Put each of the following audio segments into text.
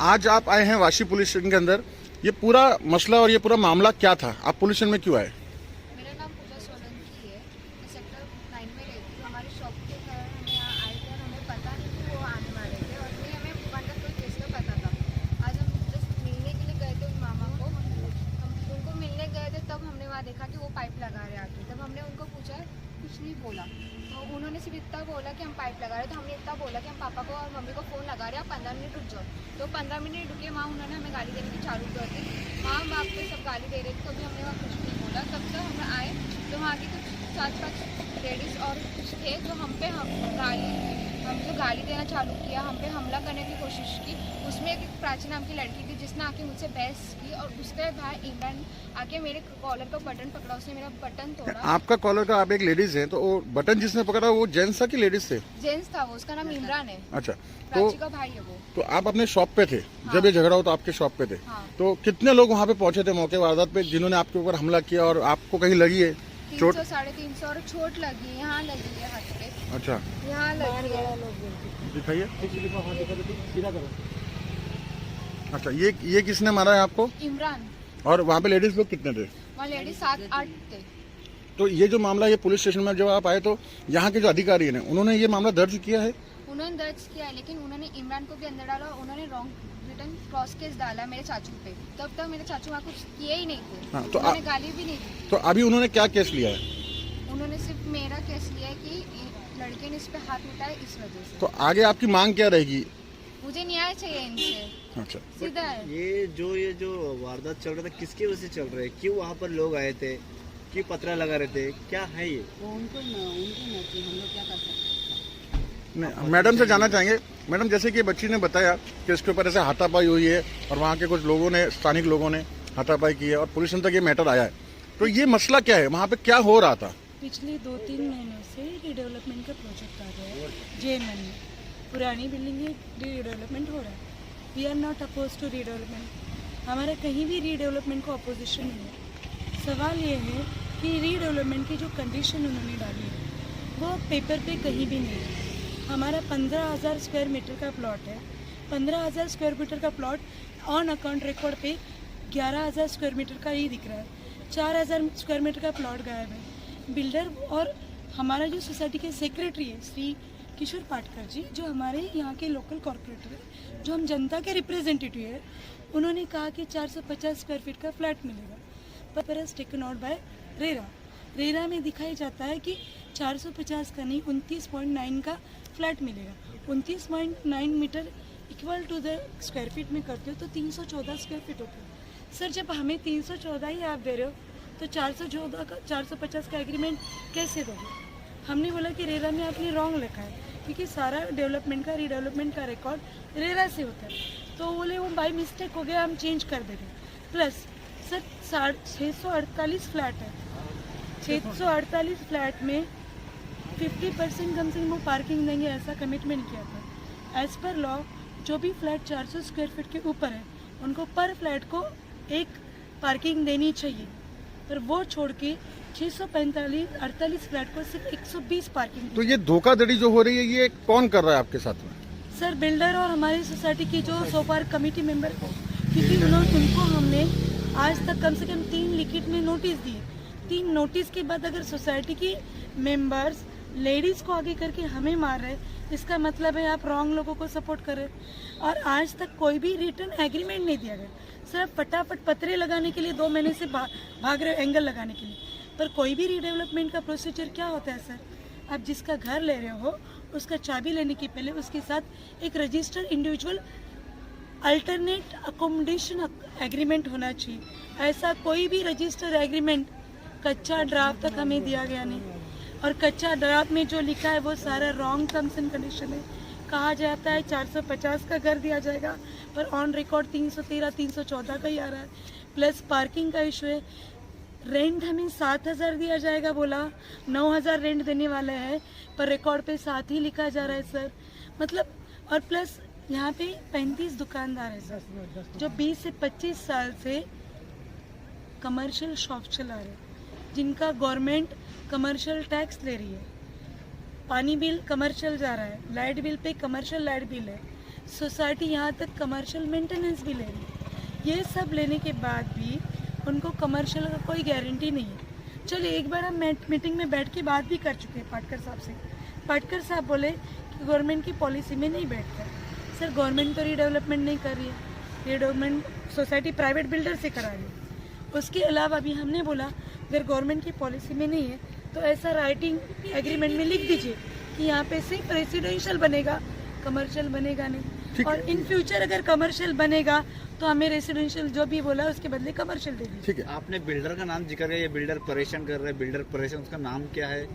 आज आप आए हैं वाशी पुलिस स्टेशन के अंदर, ये पूरा मसला और ये पूरा मामला क्या था? आप पुलिस स्टेशन में क्यों आए? मेरा नाम पूजा सोलंकी है। मैं सेक्टर 9 में रहती हूँ। हमारी शॉप के कारण हम यहाँ आए थे और हमें पता नहीं कि वो आने वाले थे और नहीं हमें मतलब कोई केस का पता था। आज हम जस्ट मिलने के लिए गए थे उन मामा को। हम उनको मिलने गए थे तब हमने वहाँ देखा कि वो पाइप लगा रहे आके। तब हमने उनको पूछा, कुछ नहीं बोला, तो उन्होंने सिर्फ इतना बोला कि हम पाइप लगा रहे। तो हमने इतना बोला कि हम पापा को और मम्मी को फ़ोन लगा रहे हैं, आप 15 मिनट रुक जाओ। तो 15 मिनट रुके, वहाँ उन्होंने हमें गाली देने की चालू कर दी। माँ बाप पे सब गाली दे रहे थे, तो भी हमने वहाँ कुछ नहीं बोला। तब तक हम आए तो वहाँ की कुछ 4-5 लेडीज़ और कुछ थे जो हम जो गाली देना चालू किया, हम पे हमला करने की कोशिश की। उसमें एक प्राची नाम की लड़की थी जिसने आके मुझसे बहस की और उसके भाई इमरान आके मेरे कॉलर का बटन पकड़ा, उसने मेरा बटन तोड़ा। आपका कॉलर का, आप एक लेडीज हैं, तो वो बटन जिसने पकड़ा वो जेंट्स था कि लेडीज थे? जेंट्स था वो, उसका नाम इमरान है। अच्छा, प्राची का भाई है वो। तो आप अपने शॉप पे थे जब ये झगड़ा हो, तो आपके शॉप पे थे। हाँ। तो कितने लोग वहाँ पे पहुंचे थे मौके वारदात पे, जिन्होंने आपके ऊपर हमला किया और आपको कहीं लगी है चोट? 300-350 और चोट लगी है, यहाँ लगी है हाथ पे। अच्छा, यहाँ लगी है। दिखाइए। अच्छा, ये किसने मारा है आपको? इमरान। और वहाँ पे लेडीज लोग कितने थे? वहाँ लेडीज 7-8 थे। तो ये जो मामला, ये पुलिस स्टेशन में जब आप आए तो यहाँ के जो अधिकारी हैं उन्होंने ये मामला दर्ज किया है? उन्होंने दर्ज किया है, लेकिन उन्होंने इमरान को भी अंदर डाला और उन्होंने रॉन्ग रिटर्न क्रॉस केस डाला मेरे चाचू पे। तब तक मेरे चाचू वहाँ कुछ किए ही नहीं थे। हाँ, तो उन्होंने गाली भी नहीं दी। तो अभी उन्होंने क्या केस लिया है? उन्होंने सिर्फ मेरा केस लिया है कि लड़के ने इस पे हाथ उठाया इस वजह से। तो आगे आपकी मांग क्या रहेगी? मुझे न्याय चाहिए इनसे, अच्छा, सीधा है। ये जो वारदात चल रहा था किसकी वजह से चल रहा है? क्यों वहाँ पर लोग आए थे? क्यों पतरा लगा रहे थे? क्या है ये? वो उनको ना कि हम लोग क्या कर सकते हैं। नहीं, मैडम से जानना चाहेंगे। मैडम, जैसे कि बच्ची ने बताया कि इसके ऊपर ऐसे हाथापाई हुई है और वहाँ के कुछ लोगों ने, स्थानिक लोगों ने हाथापाई की है और पुलिस तक ये मैटर आया है, तो ये मसला क्या है? वहाँ पे क्या हो रहा था? पिछले 2-3 महीनों से रीडेवलपमेंट का प्रोजेक्ट आ रहा है जेएमएन में। पुरानी बिल्डिंग में रीडेवलपमेंट हो रहा है। We are not oppose to redevelopment. हमारा कहीं भी रीडेवलपमेंट को अपोजिशन नहीं है। सवाल ये है कि रीडेवलपमेंट की जो कंडीशन उन्होंने डाली है वो पेपर पे कहीं भी नहीं है। हमारा 15,000 स्क्वायर मीटर का प्लॉट है। 15,000 स्क्वायर मीटर का प्लॉट ऑन अकाउंट रिकॉर्ड पे 11,000 स्क्वायर मीटर का ही दिख रहा है। 4,000 स्क्वायर मीटर का प्लॉट गायब है। बिल्डर और हमारा जो सोसाइटी के सेक्रेटरी है श्री किशोर पाटकर जी, जो हमारे यहाँ के लोकल कॉर्पोरेटर है, जो हम जनता के रिप्रेजेंटेटिव है, उन्होंने कहा कि 450 स्क्वायर फीट का फ्लैट मिलेगा। पर टेकन आउट बाय रेरा में दिखाई जाता है कि 450 का नहीं 29.9 का फ्लैट मिलेगा। 29.9 metre equal to the square feet में करते हो तो 314 स्क्वायर फीट होता है। सर, जब हमें 314 ही आप दे रहे हो तो 450 का एग्रीमेंट कैसे दोगे? हमने बोला कि रेरा में आपने रॉन्ग लिखा है, क्योंकि सारा डेवलपमेंट का रीडेवलपमेंट का रिकॉर्ड रेरा से होता है। तो बोले वो बाय मिस्टेक हो गया, हम चेंज कर देंगे। प्लस सर 648 फ्लैट है। 648 फ्लैट में 50% कम से कम वो पार्किंग देंगे, ऐसा कमिटमेंट किया था। एज पर लॉ जो भी फ्लैट 400 स्क्वायर फीट के ऊपर है उनको पर फ्लैट को एक पार्किंग देनी चाहिए, पर वो छोड़ के 648 फ्लैट को सिर्फ 120 पार्किंग। तो ये धोखाधड़ी जो हो रही है ये कौन कर रहा है आपके साथ में? सर, बिल्डर और हमारी सोसाइटी की जो सोफार कमेटी मेंबर को, क्योंकि उनको हमने आज तक कम से कम 3 लिखित में नोटिस दिए। 3 नोटिस के बाद अगर सोसाइटी की मेंबर्स लेडीज़ को आगे करके हमें मार रहे, इसका मतलब है आप रॉन्ग लोगों को सपोर्ट कर रहे। और आज तक कोई भी रिटर्न एग्रीमेंट नहीं दिया गया। सिर्फ फटाफट पत्रे लगाने के लिए 2 महीने से भाग रहे, एंगल लगाने के लिए। पर कोई भी रीडेवलपमेंट का प्रोसीजर क्या होता है सर? आप जिसका घर ले रहे हो उसका चाबी लेने के पहले उसके साथ एक registered individual alternate accommodation agreement होना चाहिए। ऐसा कोई भी रजिस्टर्ड एग्रीमेंट कच्चा ड्राफ्ट तक हमें दिया गया नहीं। और कच्चा ड्राफ्ट में जो लिखा है वो सारा रॉन्ग टर्म्स एंड कंडीशन है। कहा जाता है 450 का घर दिया जाएगा, पर ऑन रिकॉर्ड 313 314 का ही आ रहा है। प्लस पार्किंग का इशू है। रेंट हमें 7,000 दिया जाएगा, बोला 9,000 रेंट देने वाले हैं, पर रिकॉर्ड पे 7 ही लिखा जा रहा है सर। मतलब और प्लस यहाँ पे 35 दुकानदार है सर, जो 20 से 25 साल से कमर्शियल शॉप चला रहे, जिनका गवर्नमेंट कमर्शियल टैक्स ले रही है। पानी बिल कमर्शियल जा रहा है, light bill pay commercial light bill है, सोसाइटी यहाँ तक कमर्शियल मेंटेनेंस भी ले रही है। ये सब लेने के बाद भी उनको कमर्शियल का कोई गारंटी नहीं है। चलिए एक बार हम मीटिंग में बैठ के बात भी कर चुके हैं पाटकर साहब से। पाटकर साहब बोले कि गवर्नमेंट की पॉलिसी में नहीं बैठता है। सर गवर्नमेंट तो रीडेवलपमेंट नहीं कर रही है, रीडेवलपमेंट सोसाइटी प्राइवेट बिल्डर से करा रही है। उसके अलावा अभी हमने बोला अगर गवर्नमेंट की पॉलिसी में नहीं है तो ऐसा राइटिंग एग्रीमेंट में लिख दीजिए कि यहाँ पे सिर्फ रेसिडेंशियल बनेगा, कमर्शियल बनेगा नहीं। और इन फ्यूचर अगर कमर्शियल बनेगा तो हमें रेसिडेंशियल जो भी बोला उसके बदले कमर्शियल दे दीजिए। ठीक है, आपने बिल्डर का नाम जिक्र किया, ये बिल्डर परेशान कर रहे हैं, बिल्डर परेशान, उसका नाम क्या है?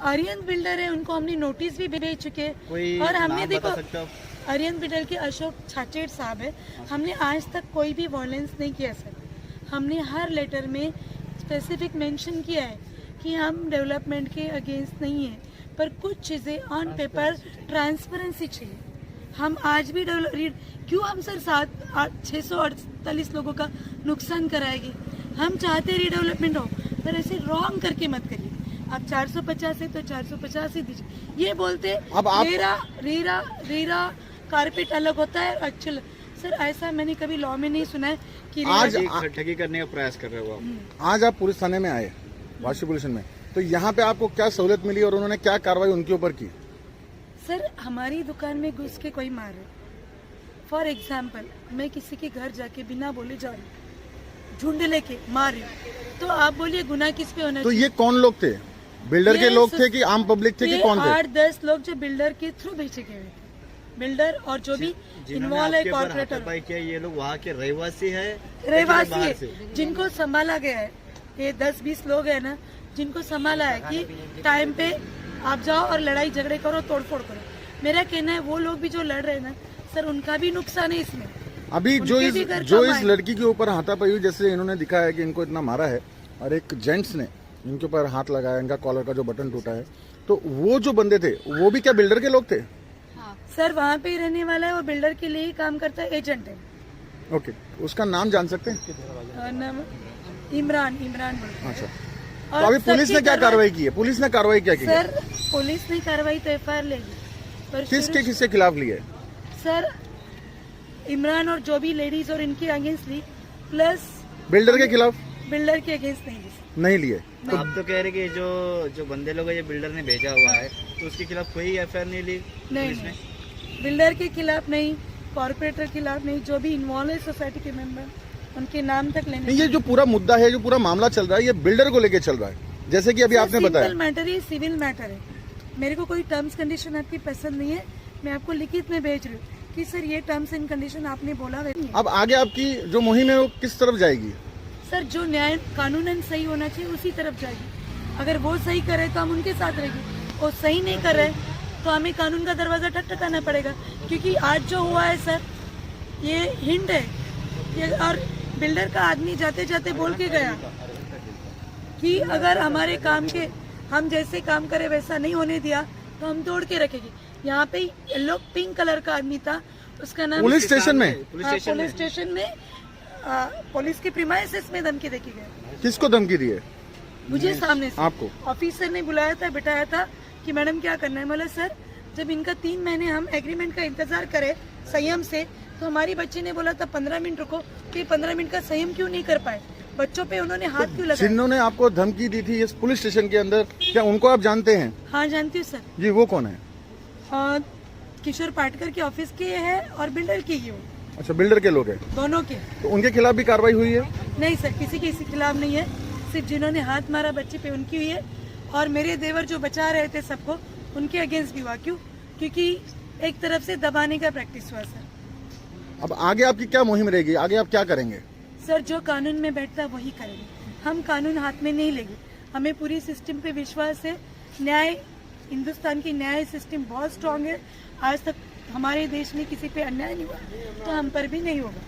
आर्यन बिल्डर है, उनको हमने नोटिस भी भेज चुके हैं। कोई और हमने नाम देखो बता सकते हो? आर्यन बिल्डर के अशोक छाचेड़ साहब है। हमने आज तक कोई भी वायलेंस नहीं किया सर। हमने हर लेटर में स्पेसिफिक मेंशन किया है कि हम डेवलपमेंट के अगेंस्ट नहीं है, पर कुछ चीज़ें ऑन पेपर ट्रांसपेरेंसी चाहिए। हम आज भी क्यों हम सर 648 लोगों का नुकसान कराएंगे? हम चाहते रीडेवलपमेंट हो, पर ऐसे रॉन्ग करके मत करिए। आप 450 है तो 450 ही दीजिए। ये बोलते अब आप रेरा कारपेट अलग होता है एक्चुअल। सर ऐसा मैंने कभी लॉ में नहीं सुना है कि आज ठगी करने का प्रयास कर रहे हो आप। आज आप पुलिस थाने में आए, वाशी पुलिस में, तो यहाँ पे आपको क्या सहूलियत मिली और उन्होंने क्या कार्रवाई उनके ऊपर की? सर हमारी दुकान में घुस के कोई मारे, फॉर एग्जाम्पल मैं किसी के घर जाके बिना बोले जा रही हूँ, झुंड लेके मार रही हूँ, तो आप बोलिए गुनाह किस पे होना तो चाहिए? ये कौन लोग थे? बिल्डर के लोग थे कि आम पब्लिक थे कि कौन थे? 8-10 लोग जो बिल्डर के थ्रू भेजे गए थे, बिल्डर और जो भी इन्वॉल्व है कॉर्पोरेटर। क्या ये लोग वहाँ के रहवासी है? रहवासी है जिनको संभाला गया है। ये 10-20 लोग है ना जिनको संभाला है कि टाइम पे आप जाओ और लड़ाई झगड़े करो, तोड़फोड़ करो। मेरा कहना है वो लोग भी जो लड़ रहे हैं ना सर, उनका भी नुकसान है इसमें। अभी जो इस लड़की के ऊपर हाथापाई हुई, जैसे इन्होंने दिखाया है कि इनको इतना मारा है और एक जेंट्स ने इनके ऊपर हाथ लगाया, इनका कॉलर का जो बटन टूटा है, तो वो जो बंदे थे वो भी क्या बिल्डर के लोग थे? हाँ। सर वहाँ पे ही रहने वाला है, वो बिल्डर के लिए ही काम करता है, एजेंट है। ओके, उसका नाम जान सकते हैं? नाम इमरान बोलते हैं। अच्छा, तो अभी पुलिस ने क्या कार्रवाई की है? पुलिस ने कार्रवाई क्या की है? सर पुलिस ने कार्रवाई तो FIR लेगी, पर किसके खिलाफ ली है? सर इमरान और जो भी लेडीज और इनके अगेंस्ट ली, प्लस बिल्डर के खिलाफ बिल्डर के अगेंस्ट नहीं ली। नहीं लिए। तो आप तो कह रहे कि जो बंदे लोग है ये बिल्डर ने भेजा हुआ है, तो उसके खिलाफ कोई FIR नहीं ली पुलिस ने? बिल्डर के खिलाफ नहीं, कॉर्पोरेटर के खिलाफ नहीं, जो भी इन्वॉल्व है सोसाइटी के मेंबर उनके नाम तक लेने। ये जो पूरा मुद्दा है, जो पूरा मामला चल रहा है, ये बिल्डर को लेके चल रहा है, जैसे कि अभी आपने बताया। सिंपल मैटर है, सिविल मैटर है। मेरे को कोई टर्म्स कंडीशन आपकी पसंद नहीं है, मैं आपको लिखित में भेज रही हूँ कि सर ये टर्म्स एंड कंडीशन आपने बोला है। अब आगे आपकी जो मुहिम है वो किस तरफ जाएगी? सर जो न्याय कानूनन सही होना चाहिए उसी तरफ जाएगी। अगर वो सही करे तो हम उनके साथ रहेंगे, वो सही नहीं कर रहे तो हमें कानून का दरवाजा ठकठकाना पड़ेगा। क्योंकि आज जो हुआ है सर, ये हिंट है ये, और बिल्डर का आदमी जाते जाते बोल के गया कि अगर हमारे काम के हम जैसे काम करे वैसा नहीं होने दिया तो हम तोड़ के रखेंगे। यहाँ पे येलो पिंक कलर का आदमी था, उसका नाम पुलिस स्टेशन में? पुलिस स्टेशन में पुलिस के प्रीमाइसेस में धमकी देके गए। किसको धमकी दी है? मुझे सामने से आपको? ऑफिसर ने बुलाया था, बिठाया था कि मैडम क्या करना है। बोला सर जब इनका 3 महीने हम एग्रीमेंट का इंतजार करें संयम से, तो हमारी बच्ची ने बोला था 15 मिनट रुको, तो 15 मिनट का संयम क्यों नहीं कर पाए? बच्चों पे उन्होंने हाथ क्यों लगाया? जिन्होंने आपको धमकी दी थी इस पुलिस स्टेशन के अंदर, क्या उनको आप जानते हैं? हाँ जानती हूँ सर। जी, वो कौन है? किशोर पाटकर के ऑफिस के है और बिल्डर के ही हो। अच्छा, बिल्डर के लोग हैं दोनों के। तो उनके खिलाफ भी कार्रवाई हुई है? नहीं सर, किसी के खिलाफ नहीं है, सिर्फ जिन्होंने हाथ मारा बच्चे पे उनकी हुई है। और मेरे देवर जो बचा रहे थे सबको, उनके अगेंस्ट भी हुआ। क्यों? क्योंकि एक तरफ से दबाने का प्रैक्टिस हुआ सर। अब आगे आपकी क्या मुहिम रहेगी? आगे आप क्या करेंगे? सर जो कानून में बैठता है वही करेंगे, हम कानून हाथ में नहीं लेंगे। हमें पूरी सिस्टम पे विश्वास है। न्याय, हिंदुस्तान की न्याय सिस्टम बहुत स्ट्रांग है। आज तक हमारे देश में किसी पे अन्याय नहीं हुआ, तो हम पर भी नहीं होगा।